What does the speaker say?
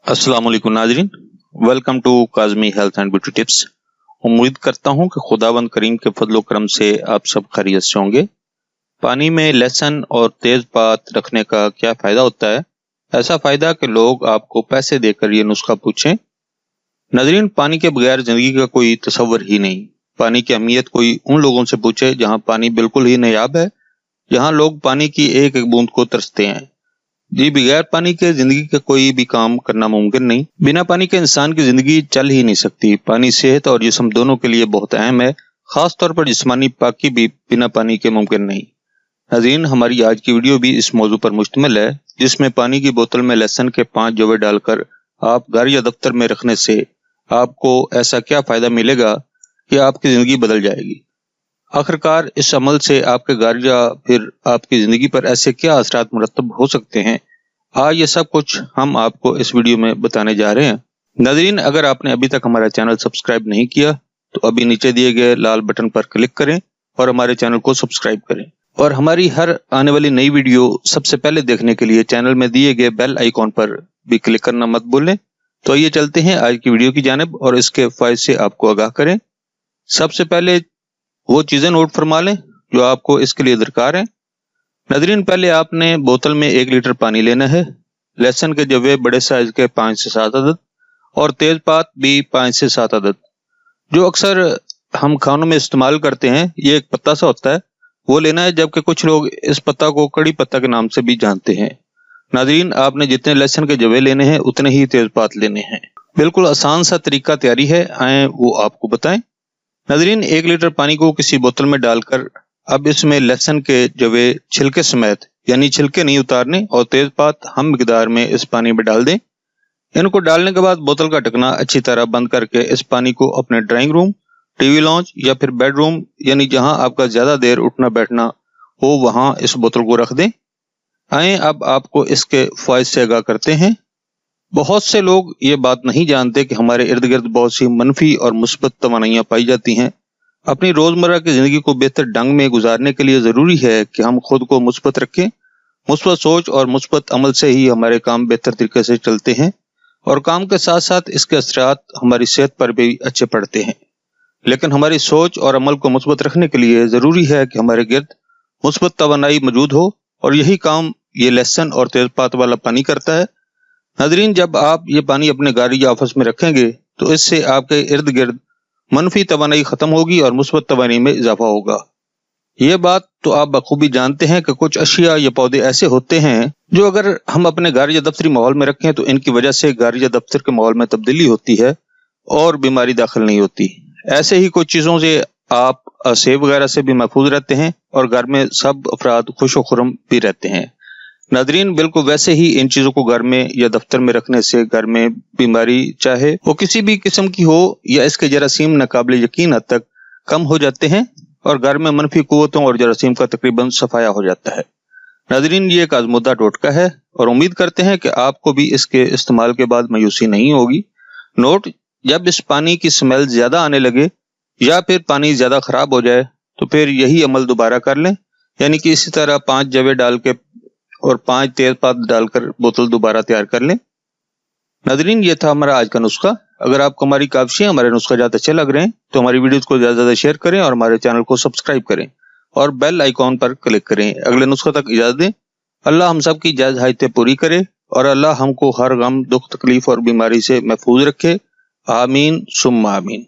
अस्सलाम वालेकुम नाजरीन, welcome to Kazmi health and beauty tips. उम्मीद करता हूं कि खुदावंद करीम के फजलो करम से आप सब खैरियत से होंगे। पानी में लहसुन और तेज़पात रखने का क्या फ़ायदा होता है? ऐसा फ़ायदा कि लोग आपको पैसे देकर ये नुस्खा पूछें। नाजरीन, पानी के बगैर ज़िंदगी का कोई तस्वर ही नहीं। पानी की अहमियत कोई उन लोगों से पूछे जहाँ पानी बिल्कुल ही नायाब है, जहाँ लोग पानी की एक एक बूंद को तरसते हैं। जी, बगैर पानी के जिंदगी का कोई भी काम करना मुमकिन नहीं। बिना पानी के इंसान की जिंदगी चल ही नहीं सकती। पानी सेहत और जिस्म दोनों के लिए बहुत अहम है। खास तौर पर जिस्मानी पाकी भी बिना पानी के मुमकिन नहीं। नाज़रीन, हमारी आज की वीडियो भी इस मौजू पर मुश्तमिल है, जिसमें पानी की बोतल में लहसुन के 5 जवे डालकर आप घर या दफ्तर में रखने से आपको ऐसा क्या फायदा मिलेगा कि आपकी जिंदगी बदल जाएगी। आखिरकार इस अमल से आपके घर या फिर आपकी जिंदगी पर ऐसे क्या असरात मुरतब हो सकते हैं, आज ये सब कुछ हम आपको इस वीडियो में बताने जा रहे हैं। नाज़रीन, अगर आपने अभी तक हमारा चैनल सब्सक्राइब नहीं किया तो अभी नीचे दिए गए लाल बटन पर क्लिक करें और हमारे चैनल को सब्सक्राइब करें, और हमारी हर आने वाली नई वीडियो सबसे पहले देखने के लिए चैनल में दिए गए बेल आइकॉन पर भी क्लिक करना मत भूलें। तो ये चलते हैं आज की वीडियो की जानिब और इसके फायदे से आपको आगाह करें। सबसे पहले वो चीजें नोट फरमा लें जो आपको इसके लिए दरकार है। नाज़रीन, पहले आपने बोतल में 1 लीटर पानी लेना है, लहसुन के जवे बड़े साइज के 5 से 7 अदद और तेजपात भी 5 से 7 अदद। जो अक्सर हम खानों में इस्तेमाल करते हैं, ये एक पत्ता सा होता है, वो लेना है, जबकि कुछ लोग इस पत्ता को कड़ी पत्ता के नाम से भी जानते हैं। नाज़रीन, आपने जितने लहसुन के जवे लेने हैं उतने ही तेजपात लेने हैं। बिल्कुल आसान सा तरीका तैयारी है, आए वो आपको बताएं। नाज़रीन, 1 लीटर पानी को किसी बोतल में डालकर अब इसमें लहसुन के जवे छिलके समेत, यानी छिलके नहीं उतारने, और तेजपात हम मिकदार में इस पानी में डाल दें। इनको डालने के बाद बोतल का ढकना अच्छी तरह बंद करके इस पानी को अपने ड्राइंग रूम, टीवी लॉन्च या फिर बेडरूम, यानी जहां आपका ज्यादा देर उठना बैठना हो, वहां इस बोतल को रख दें। आए अब आपको इसके फायदे से आगाह करते हैं। बहुत से लोग ये बात नहीं जानते कि हमारे इर्द गिर्द बहुत सी मनफी और मुस्बत तवानाइयां पाई जाती हैं। अपनी रोजमर्रा की जिंदगी को बेहतर ढंग में गुजारने के लिए जरूरी है कि हम खुद को मुस्बत रखें। मुस्बत सोच और मुस्बत अमल से ही हमारे काम बेहतर तरीके से चलते हैं, और काम के साथ साथ इसके असरात हमारी सेहत पर भी अच्छे पड़ते हैं। लेकिन हमारी सोच और अमल को मुस्बत रखने के लिए जरूरी है कि हमारे गिर्द मुस्बत तवानाई मौजूद हो, और यही काम ये लहसुन और तेजपात वाला पानी करता है। नाज़रीन, जब आप ये पानी अपने घर या ऑफिस में रखेंगे तो इससे आपके इर्द गिर्द मनफी तवानाई खत्म होगी और मुस्बत तवानाई में इजाफा होगा। ये बात तो आप बखूबी जानते हैं कि कुछ अशिया या पौधे ऐसे होते हैं जो अगर हम अपने घर या दफ्तरी माहौल में रखें तो इनकी वजह से घर या दफ्तर के माहौल में तब्दीली होती है और बीमारी दाखिल नहीं होती। ऐसे ही कुछ चीजों से आप सेब वगैरह से भी महफूज रहते हैं और घर में सब अफराद खुश व खुर्रम भी रहते हैं। नाज़रीन, बिल्कुल वैसे ही इन चीजों को घर में या दफ्तर में रखने से घर में बीमारी, चाहे वो किसी भी किस्म की हो या इसके जरासीम नाकाबिल यकीन हद तक कम हो जाते हैं, और घर में मनफी कुव्वतों और जरासीम का तकरीबन सफाया हो जाता है। नाज़रीन, ये एक आजमुदा टोटका है और उम्मीद करते हैं कि आपको भी इसके इस्तेमाल के बाद मायूसी नहीं होगी। नोट, जब इस पानी की स्मेल ज्यादा आने लगे या फिर पानी ज्यादा खराब हो जाए तो फिर यही अमल दोबारा कर लें, यानी कि इसी तरह 5 जवे डाल के और 5 तेजपात डालकर बोतल दोबारा तैयार कर लें। नाज़रीन, ये था हमारा आज का नुस्खा। अगर आपको हमारी काविशें, हमारे नुस्खा ज्यादा अच्छे लग रहे हैं तो हमारी वीडियोस को ज्यादा ज्यादा शेयर करें और हमारे चैनल को सब्सक्राइब करें और बेल आइकॉन पर क्लिक करें। अगले नुस्खे तक इजाजत दें। अल्लाह हम सब की जायज हाजतें पूरी करे और अल्लाह हमको हर गम, दुख, तकलीफ और बीमारी से महफूज रखे। आमीन सुम्मा आमीन।